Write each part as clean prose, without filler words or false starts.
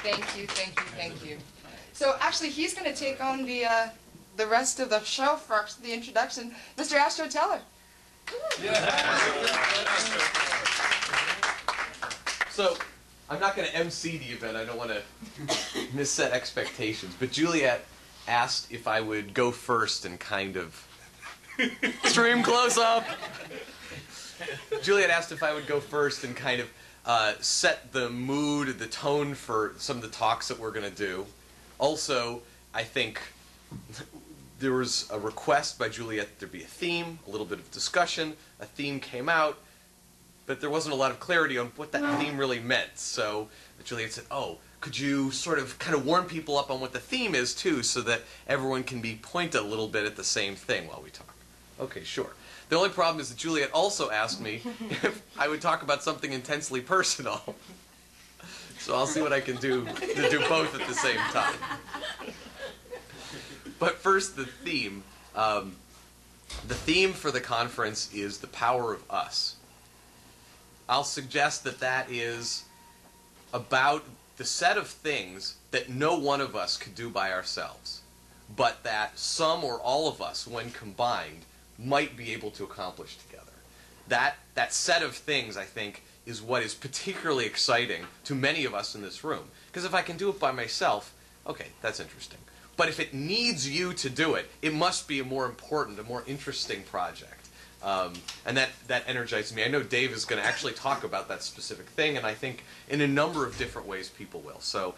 Thank you, thank you, thank you. So actually, he's going to take on the rest of the show for the introduction. Mr. Astro Teller. So, I'm not going to MC the event. I don't want to misset expectations. But Juliet asked if I would go first and kind of stream close up. Juliet asked if I would go first and kind of set the mood, the tone for some of the talks that we're going to do. Also, I think there was a request by Juliet that there be a theme, a little bit of discussion. A theme came out, but there wasn't a lot of clarity on what that theme really meant. So Juliet said, oh, could you sort of kind of warn people up on what the theme is, too, so that everyone can be pointed a little bit at the same thing while we talk? Okay, sure. The only problem is that Juliet also asked me if I would talk about something intensely personal. So I'll see what I can do to do both at the same time. But first, the theme. The theme for the conference is the power of us. I'll suggest that that is about the set of things that no one of us could do by ourselves, but that some or all of us, when combined, might be able to accomplish together. That set of things, I think, is what is particularly exciting to many of us in this room. Because if I can do it by myself, okay, that's interesting. But if it needs you to do it, it must be a more important, a more interesting project. And that energizes me. I know Dave is going to actually talk about that specific thing, and I think in a number of different ways people will. So,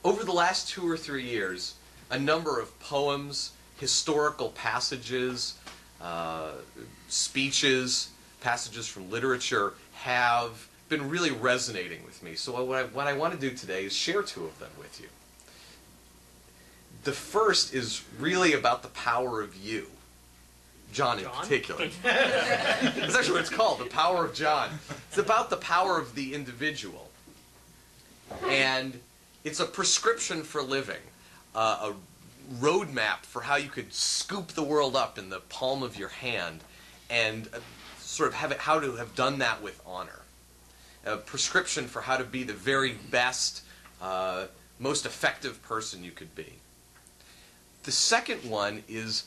over the last 2 or 3 years, a number of poems, historical passages, speeches, passages from literature have been really resonating with me. So what I want to do today is share 2 of them with you. The first is really about the power of you. John in particular. That's actually what it's called, the power of John. It's about the power of the individual. And it's a prescription for living, a roadmap for how you could scoop the world up in the palm of your hand and sort of have it, how to have done that with honor. A prescription for how to be the very best, most effective person you could be. The second one is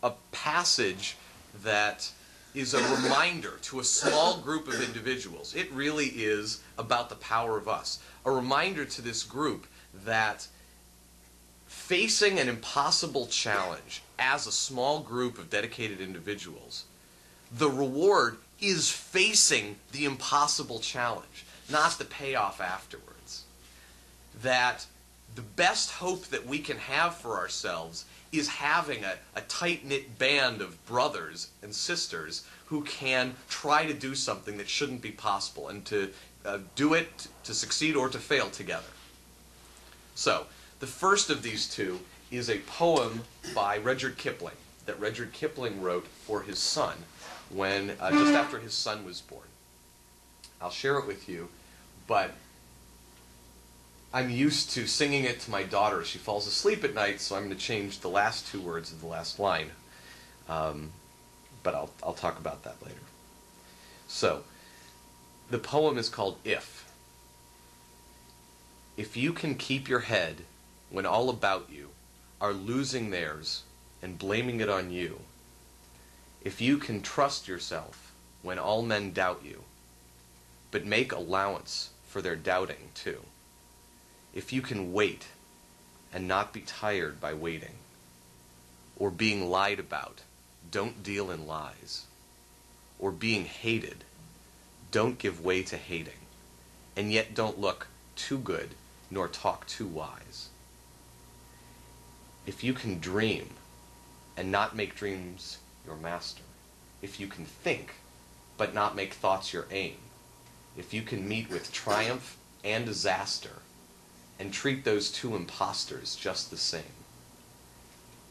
a passage that is a reminder to a small group of individuals. It really is about the power of us. A reminder to this group that facing an impossible challenge as a small group of dedicated individuals, the reward is facing the impossible challenge, not the payoff afterwards. That the best hope that we can have for ourselves is having a tight-knit band of brothers and sisters who can try to do something that shouldn't be possible, and to do it, to succeed or to fail together. So, the first of these 2 is a poem by Rudyard Kipling, that Rudyard Kipling wrote for his son when, just after his son was born. I'll share it with you, but I'm used to singing it to my daughter as she falls asleep at night, so I'm going to change the last 2 words of the last line. But I'll talk about that later. So, the poem is called If. If you can keep your head when all about you are losing theirs and blaming it on you, if you can trust yourself when all men doubt you, but make allowance for their doubting too, if you can wait and not be tired by waiting, or being lied about, don't deal in lies, or being hated, don't give way to hating, and yet don't look too good nor talk too wise. If you can dream and not make dreams your master, if you can think but not make thoughts your aim, if you can meet with triumph and disaster and treat those 2 impostors just the same,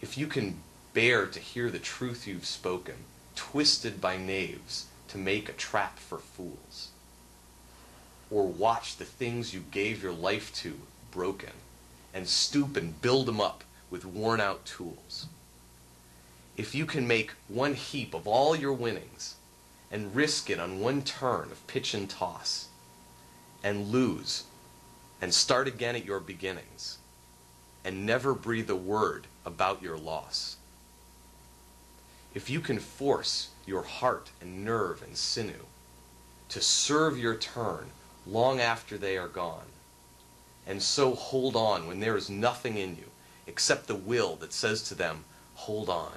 if you can bear to hear the truth you've spoken, twisted by knaves to make a trap for fools, or watch the things you gave your life to broken, and stoop and build them up with worn-out tools. If you can make one heap of all your winnings, and risk it on one turn of pitch and toss, and lose and start again at your beginnings and never breathe a word about your loss. If you can force your heart and nerve and sinew to serve your turn long after they are gone, and so hold on when there is nothing in you except the will that says to them, hold on.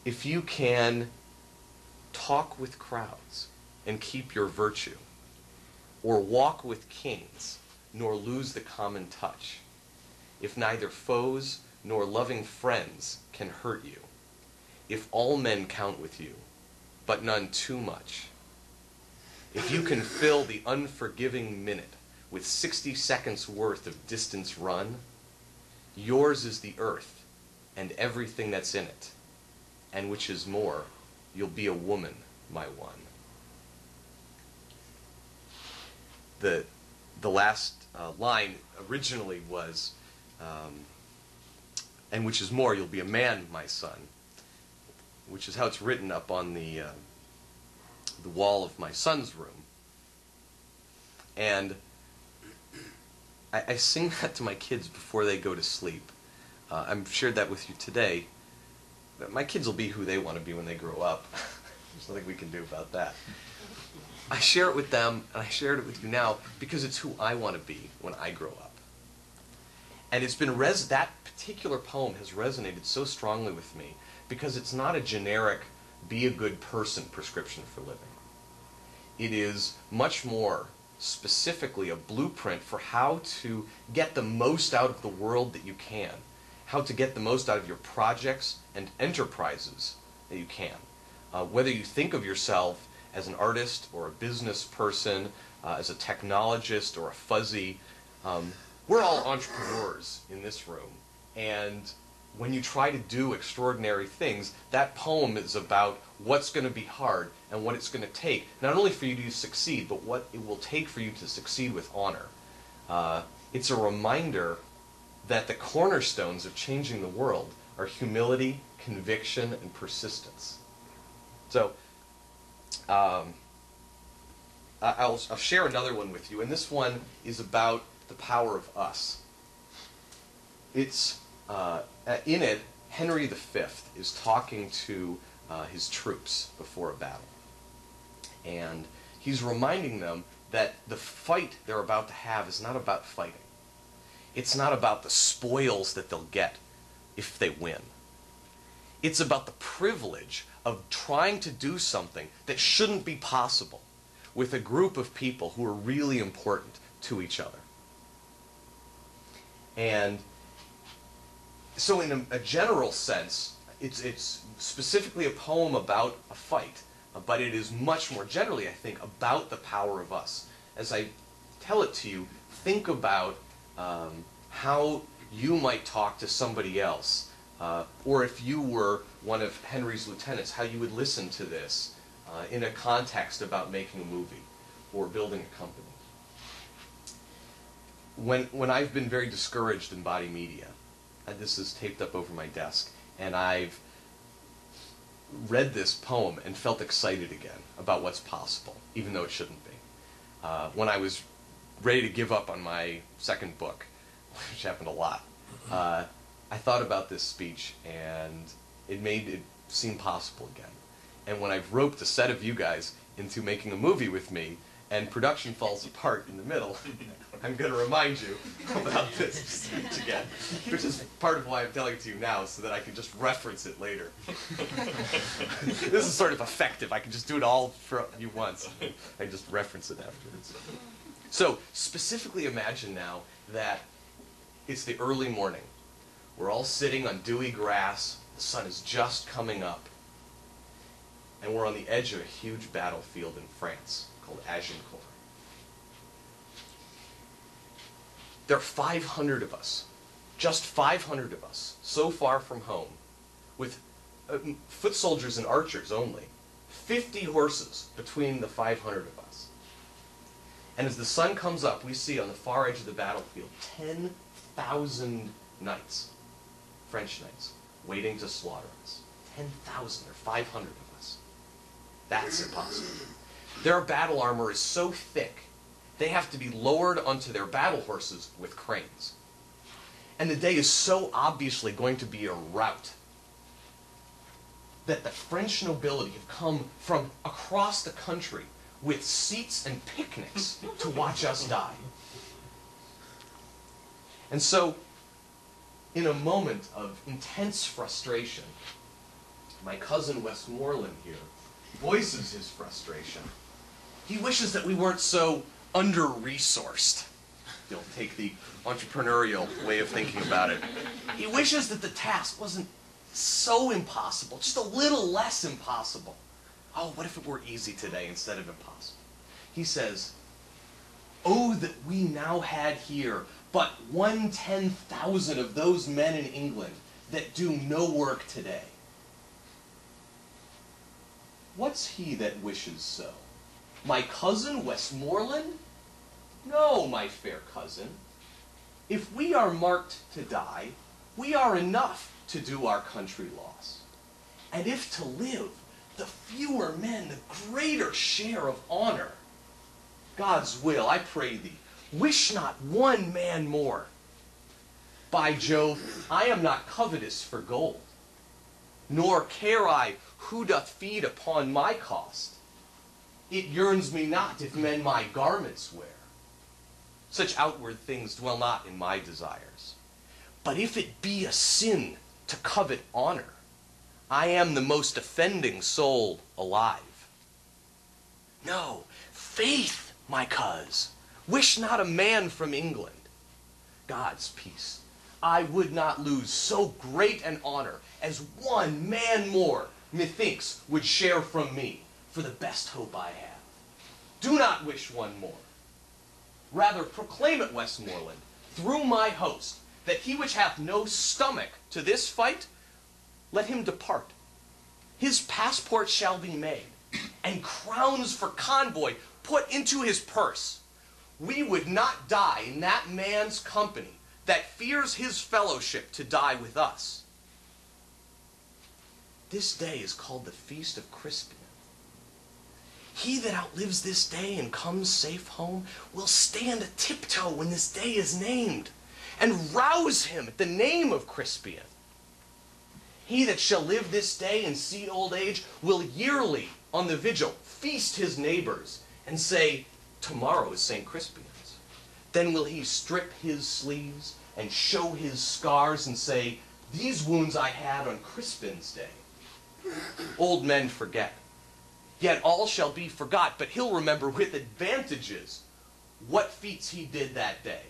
If you can talk with crowds and keep your virtue, or walk with kings, nor lose the common touch, if neither foes nor loving friends can hurt you, if all men count with you, but none too much, if you can fill the unforgiving minute with 60 seconds worth of distance run, yours is the earth and everything that's in it, and which is more, you'll be a woman, my one. The last line originally was, and which is more, you'll be a man, my son, which is how it's written up on the wall of my son's room. And I sing that to my kids before they go to sleep. I've shared that with you today. My kids will be who they want to be when they grow up. There's nothing we can do about that. I share it with them, and I shared it with you now, because it's who I want to be when I grow up. And it's been that particular poem has resonated so strongly with me, because it's not a generic, be a good person prescription for living. It is much more specifically a blueprint for how to get the most out of the world that you can, how to get the most out of your projects and enterprises that you can. Whether you think of yourself as an artist or a business person, as a technologist or a fuzzy, we're all entrepreneurs in this room. And when you try to do extraordinary things, that poem is about what's going to be hard and what it's going to take, not only for you to succeed, but what it will take for you to succeed with honor. It's a reminder that the cornerstones of changing the world are humility, conviction, and persistence. So, I'll share another one with you, and this one is about the power of us. It's in it, Henry V is talking to his troops before a battle, and he's reminding them that the fight they're about to have is not about fighting. It's not about the spoils that they'll get if they win. It's about the privilege of trying to do something that shouldn't be possible with a group of people who are really important to each other. And so in a general sense, it's specifically a poem about a fight, but it is much more generally, I think, about the power of us. As I tell it to you, think about how you might talk to somebody else, or if you were one of Henry's lieutenants, how you would listen to this in a context about making a movie or building a company. When I've been very discouraged in body media, and this is taped up over my desk, and I've read this poem and felt excited again about what's possible, even though it shouldn't be. When I was ready to give up on my second book, which happened a lot, I thought about this speech, and it made it seem possible again. And when I've roped a set of you guys into making a movie with me, and production falls apart in the middle, I'm going to remind you about this speech again, which is part of why I'm telling it to you now, so that I can just reference it later. This is sort of effective. I can just do it all for you once. I can just reference it afterwards. So, specifically imagine now that it's the early morning. We're all sitting on dewy grass. The sun is just coming up. And we're on the edge of a huge battlefield in France called Agincourt. There are 500 of us, just 500 of us, so far from home, with foot soldiers and archers only, 50 horses between the 500 of us. And as the sun comes up, we see on the far edge of the battlefield 10,000 knights, French knights, waiting to slaughter us. 10,000, or 500 of us. That's impossible. Their battle armor is so thick, they have to be lowered onto their battle horses with cranes. And the day is so obviously going to be a rout that the French nobility have come from across the country with seats and picnics to watch us die. And so, in a moment of intense frustration, my cousin Westmoreland here voices his frustration. He wishes that we weren't so under-resourced. You'll take the entrepreneurial way of thinking about it. He wishes that the task wasn't so impossible, just a little less impossible. Oh, what if it were easy today instead of impossible? He says, "Oh, that we now had here but 1/10,000 of those men in England that do no work today." What's he that wishes so? My cousin Westmoreland? No, my fair cousin. If we are marked to die, we are enough to do our country loss. And if to live, the fewer men, the greater share of honor. God's will, I pray thee, wish not one man more. By Jove, I am not covetous for gold, nor care I who doth feed upon my cost. It yearns me not if men my garments wear. Such outward things dwell not in my desires. But if it be a sin to covet honor, I am the most offending soul alive. No, faith, my coz, wish not a man from England. God's peace, I would not lose so great an honor as one man more, methinks, would share from me for the best hope I have. Do not wish one more. Rather proclaim it, Westmoreland, through my host, that he which hath no stomach to this fight, let him depart. His passport shall be made, and crowns for convoy put into his purse. We would not die in that man's company that fears his fellowship to die with us. This day is called the Feast of Crispian. He that outlives this day and comes safe home will stand a tiptoe when this day is named, and rouse him at the name of Crispian. He that shall live this day and see old age will yearly on the vigil feast his neighbors and say, tomorrow is St. Crispian's. Then will he strip his sleeves and show his scars and say, these wounds I had on Crispin's day. Old men forget, yet all shall be forgot, but he'll remember with advantages what feats he did that day.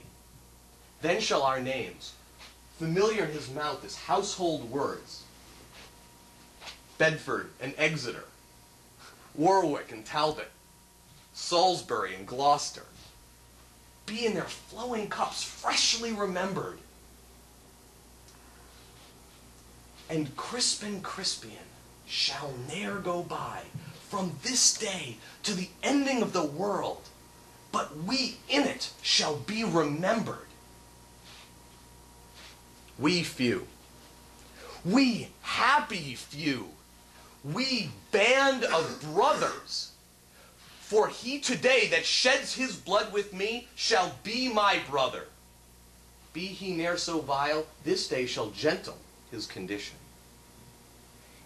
Then shall our names, familiar in his mouth as household words, Bedford and Exeter, Warwick and Talbot, Salisbury and Gloucester, be in their flowing cups freshly remembered. And Crispin shall ne'er go by from this day to the ending of the world, but we in it shall be remembered. We few, we happy few, we band of brothers, for he today that sheds his blood with me shall be my brother. Be he ne'er so vile, this day shall gentle his condition.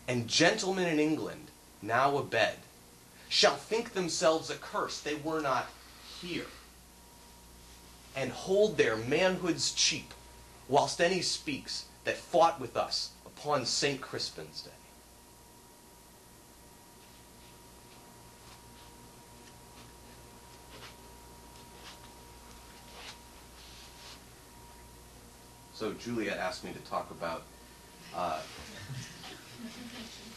And gentlemen in England, now abed, shall think themselves accursed they were not here, and hold their manhoods cheap, whilst any speaks that fought with us upon St. Crispin's day. So Juliet asked me to talk about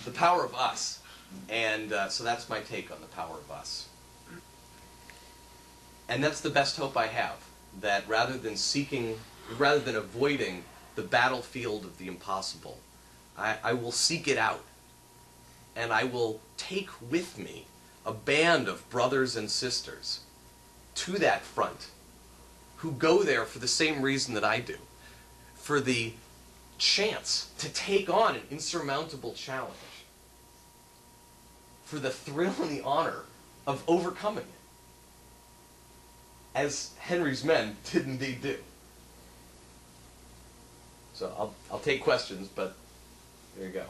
the power of us, and so that's my take on the power of us. And that's the best hope I have, that rather than avoiding the battlefield of the impossible, I will seek it out, and I will take with me a band of brothers and sisters to that front who go there for the same reason that I do, for the chance to take on an insurmountable challenge, for the thrill and the honor of overcoming it, as Henry's men did indeed do. So I'll take questions, but there you go.